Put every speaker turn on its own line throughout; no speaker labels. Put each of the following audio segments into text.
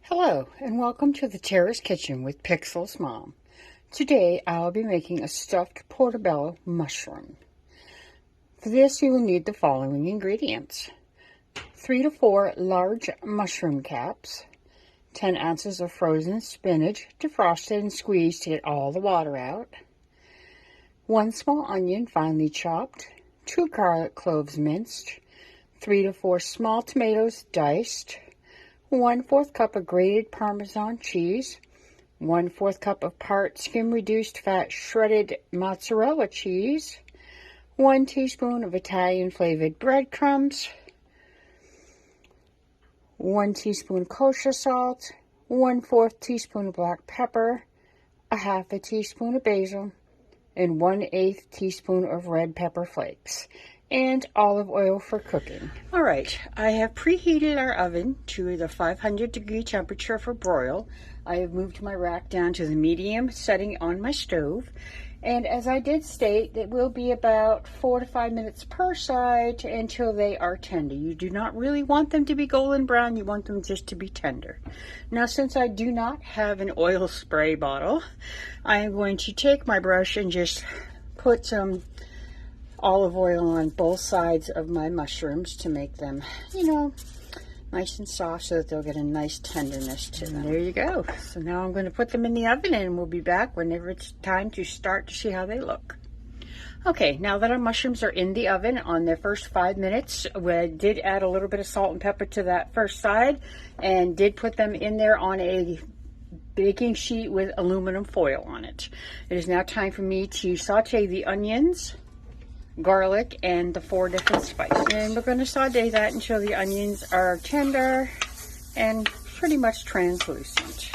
Hello, and welcome to the Terra's Kitchen with Pixel's Mom. Today, I'll be making a stuffed portobello mushroom. For this, you will need the following ingredients: 3 to 4 large mushroom caps, 10 ounces of frozen spinach, defrosted and squeezed to get all the water out, 1 small onion finely chopped, 2 garlic cloves minced, 3 to 4 small tomatoes diced, 1/4 cup of grated Parmesan cheese, 1/4 cup of part skim reduced fat shredded mozzarella cheese, 1 teaspoon of Italian flavored breadcrumbs, 1 teaspoon kosher salt, 1/4 teaspoon of black pepper, 1/2 teaspoon of basil, and 1/8 teaspoon of red pepper flakes, and olive oil for cooking. All right, I have preheated our oven to the 500-degree temperature for broil. I have moved my rack down to the medium setting on my stove, and as I did state, it will be about 4 to 5 minutes per side until they are tender. You do not really want them to be golden brown, you want them just to be tender. Now, since I do not have an oil spray bottle, I am going to take my brush and just put some olive oil on both sides of my mushrooms to make them, nice and soft so that they'll get a nice tenderness to them. There you go. So now I'm going to put them in the oven, and we'll be back whenever it's time to start to see how they look. Okay, now that our mushrooms are in the oven on their first 5 minutes, we did add a little bit of salt and pepper to that first side and did put them in there on a baking sheet with aluminum foil on it. It is now time for me to saute the onions, garlic, and the 4 different spices, and we're going to saute that until the onions are tender and pretty much translucent.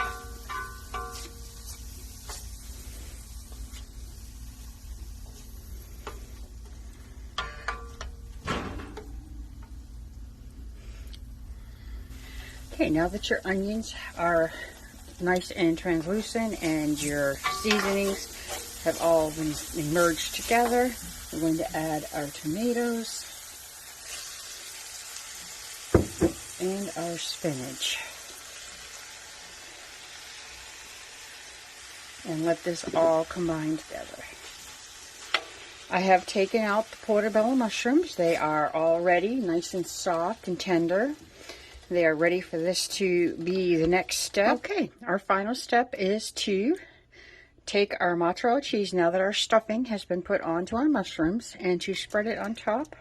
Okay, now that your onions are nice and translucent and your seasonings have all been merged together, we're going to add our tomatoes and our spinach and let this all combine together. I have taken out the portobello mushrooms. They are already nice and soft and tender. They are ready for this to be the next step. Okay, our final step is to take our mozzarella cheese, now that our stuffing has been put onto our mushrooms, and to spread it on top.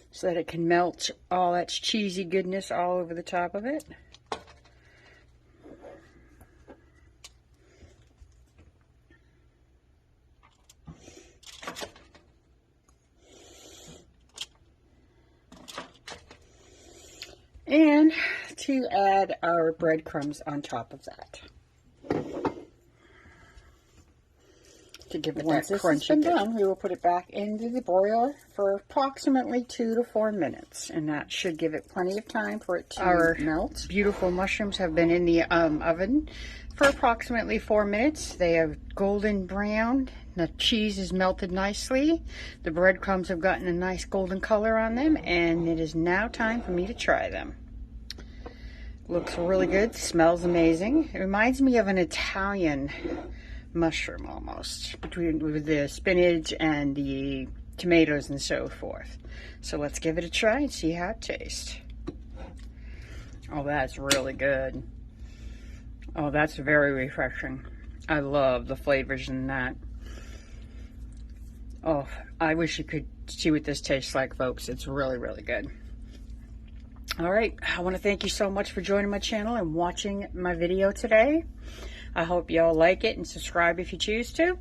So that it can melt all that cheesy goodness all over the top of it. And to add our breadcrumbs on top of that, to give it that crunchy. Once this has been done, we will put it back into the broiler for approximately 2 to 4 minutes, and that should give it plenty of time for it to melt. Beautiful mushrooms have been in the oven for approximately 4 minutes. They have golden brown. The cheese is melted nicely. The breadcrumbs have gotten a nice golden color on them, and it is now time for me to try them. Looks really good. Smells amazing. It reminds me of an Italian mushroom almost, with the spinach and the tomatoes and so forth. So let's give it a try and see how it tastes. Oh, that's really good. Oh, that's very refreshing. I love the flavors in that. Oh, I wish you could see what this tastes like, folks. It's really, really good. All right, I want to thank you so much for joining my channel and watching my video today. I hope you all like it, and subscribe if you choose to.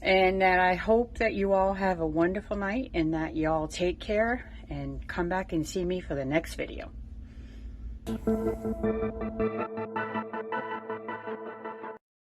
And that I hope that you all have a wonderful night, and that you all take care and come back and see me for the next video.